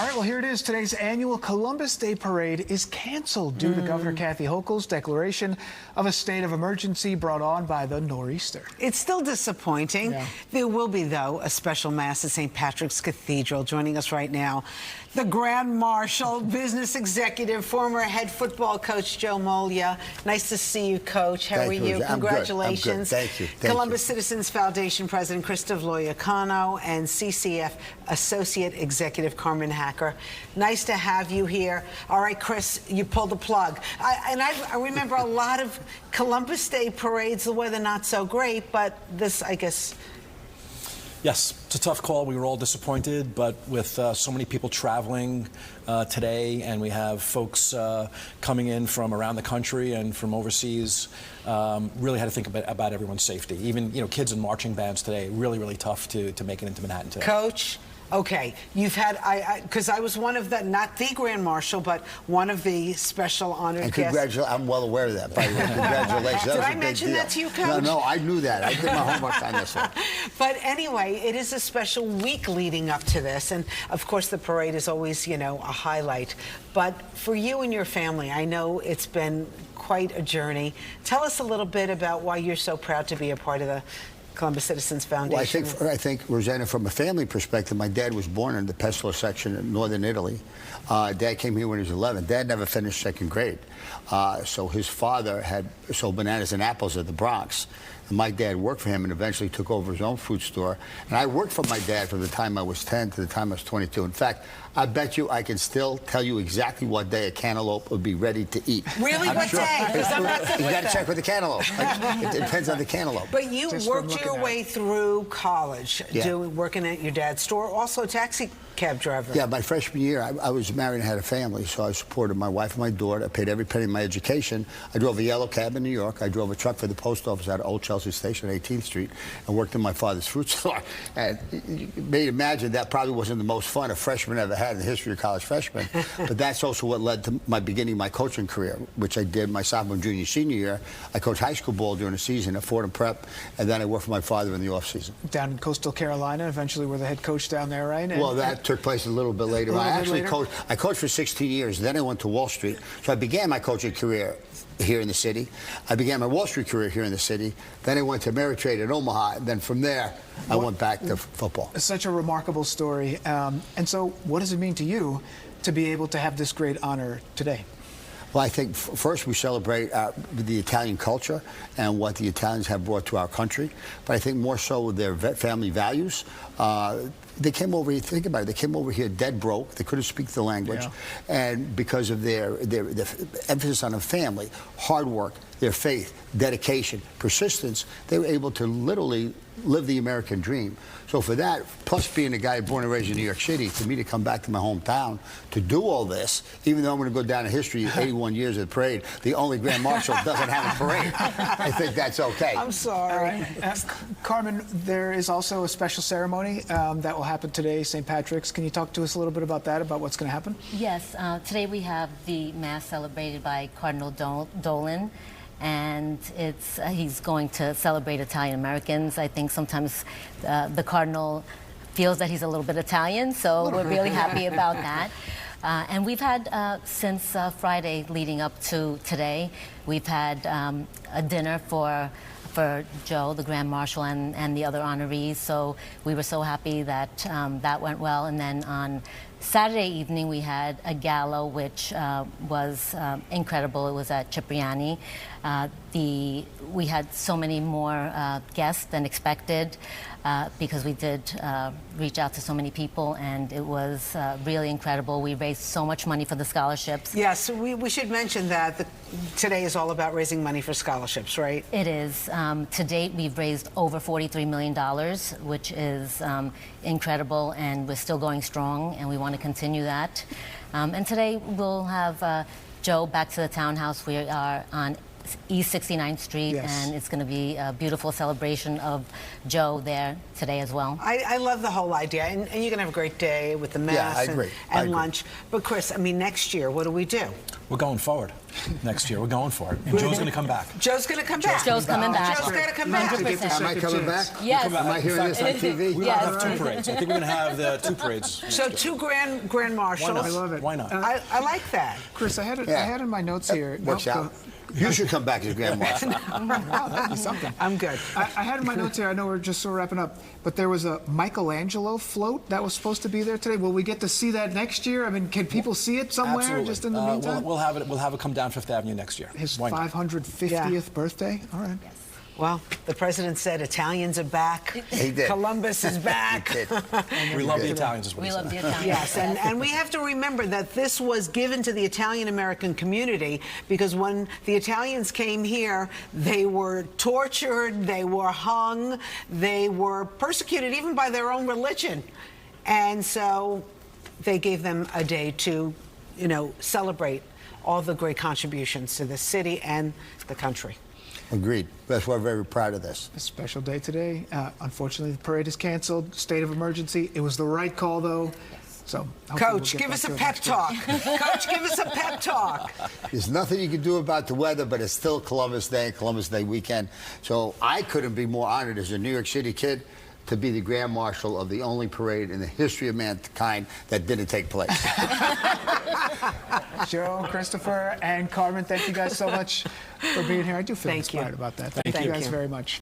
All right, well, here it is. Today's annual Columbus Day Parade is canceled due to Governor Kathy Hochul's declaration of a state of emergency brought on by the nor'easter. It's still disappointing. Yeah. There will be, though, a special mass at St. Patrick's Cathedral. Joining us right now, the Grand Marshal, business executive, former head football coach Joe Mogila. Nice to see you, Coach. How are you? Congratulations. I'm good. Thank you. Columbus Citizens Foundation President Christopher Loiacono and CCF Associate Executive Carmen. Nice to have you here. All right, Chris, you pulled the plug. I remember a lot of Columbus Day parades, the weather not so great, but this, I guess... Yes, it's a tough call. We were all disappointed, but with so many people traveling today, and we have folks coming in from around the country and from overseas, really had to think about everyone's safety. Even, you know, kids in marching bands today, really tough to make it into Manhattan today. Coach? Okay, you've had, because I was one of the, not the Grand Marshal, but one of the special honored guests. I'm well aware of that, by the way. Congratulations. Did I mention that to you, Coach? No, I knew that. I did my homework on this one. But anyway, it is a special week leading up to this, and of course the parade is always, you know, a highlight. But for you and your family, I know it's been quite a journey. Tell us a little bit about why you're so proud to be a part of the Columbus Citizens Foundation. Well, I think, Rosanna, from a family perspective, my dad was born in the Pesaro section in northern Italy. Dad came here when he was 11. Dad never finished second grade. So his father had sold bananas and apples at the Bronx. And my dad worked for him and eventually took over his own food store. And I worked for my dad from the time I was 10 to the time I was 22. In fact, I bet you I can still tell you exactly what day a cantaloupe would be ready to eat. Really? What day? Because I'm not You got to check with the cantaloupe. It depends on the cantaloupe. But you worked your way through college, working at your dad's store, also a taxi cab driver. Yeah, my freshman year, I was married and had a family, so I supported my wife and my daughter. I paid every penny of my education. I drove a yellow cab in New York. I drove a truck for the post office at Old Chelsea Station on 18th Street and worked in my father's fruit store. And you may imagine that probably wasn't the most fun a freshman ever had in the history of college freshmen. But that's also what led to my beginning my coaching career, which I did my sophomore, junior, senior year. I coached high school ball during the season at Fordham Prep, and then I worked for my father in the off season. Down in coastal Carolina, eventually were the head coach down there, right? And well, that took place a little bit later. I coached for 16 years. Then I went to Wall Street. So I began my coaching career here in the city. I began my Wall Street career here in the city. Then I went to Ameritrade in Omaha. And then from there, I went back to football. It's such a remarkable story. And so what does it mean to you to be able to have this great honor today? Well, I think first we celebrate the Italian culture and what the Italians have brought to our country. But I think more so with their family values. They came over here, think about it, they came over here dead broke. They couldn't speak the language. And because of their emphasis on a family, hard work, their faith, dedication, persistence, they were able to literally live the American dream. So for that, plus being a guy born and raised in New York City, for me to come back to my hometown to do all this, even though I'm going to go down in history, 81 years of parade, the only Grand Marshal doesn't have a parade. I think that's okay. I'm sorry. Carmen, there is also a special ceremony that will happen today, St. Patrick's. Can you talk to us a little bit about that, about what's going to happen? Yes. Today we have the Mass celebrated by Cardinal Dolan. And he's going to celebrate Italian Americans. I think sometimes the Cardinal feels that he's a little bit Italian, so we're really happy about that. And we've had, since Friday leading up to today, we've had a dinner for Joe, the Grand Marshal, and the other honorees. So we were so happy that that went well. And then on Saturday evening, we had a gala, which was incredible. It was at Cipriani. We had so many more guests than expected because we did reach out to so many people, and it was really incredible. We raised so much money for the scholarships. Yes, we should mention that today is all about raising money for scholarships, right? It is. To date, we've raised over $43 million, which is incredible, and we're still going strong, and we want to continue that. And today we'll have Joe back to the townhouse. We are on East 69th Street, Yes. and it's going to be a beautiful celebration of Joe there today as well. I love the whole idea, and you're going to have a great day with the mass Yeah, I agree. I and agree. lunch. But Chris, I mean, next year, what do we do? We're going forward next year. We're going for it. And Joe's going to come back. Joe's going to come back. Joe's coming back. Joe's got to come back. 100%. Am I coming back? Yes. Am I hearing this on TV? We're going to have 2 parades. I think we're going to have the 2 parades. So 2 grand marshals. Why not? I love it. Why not? I like that. Chris, I had Yeah. in my notes here. Watch out. You should come back as Grand Marshal. Wow, that'd be something. I'm good. I had in my notes here, I know we're just sort of wrapping up, but there was a Michelangelo float that was supposed to be there today. Will we get to see that next year? I mean, can people see it somewhere Absolutely. just in the meantime? We'll have it. We'll have it come down Fifth Avenue next year. His Why not? 550th birthday? All right. Well, the president said Italians are back. He did. Columbus is back. He did. We love the Italians as well. We love the Italians. Yes, and we have to remember that this was given to the Italian-American community because when the Italians came here, they were tortured, they were hung, they were persecuted even by their own religion. And so they gave them a day to, you know, celebrate all the great contributions to the city and the country. Agreed. That's why we're very proud of this. A special day today. Unfortunately, the parade is canceled. State of emergency. It was the right call, though. So, hopefully we'll Coach, get give back us a to it pep next year. talk. Coach, give us a pep talk. There's nothing you can do about the weather, but it's still Columbus Day, Columbus Day weekend. So I couldn't be more honored as a New York City kid to be the Grand Marshal of the only parade in the history of mankind that didn't take place. Joe, Christopher, and Carmen, thank you guys so much for being here. I do feel Thank you. inspired about that. Thank you you. guys very much.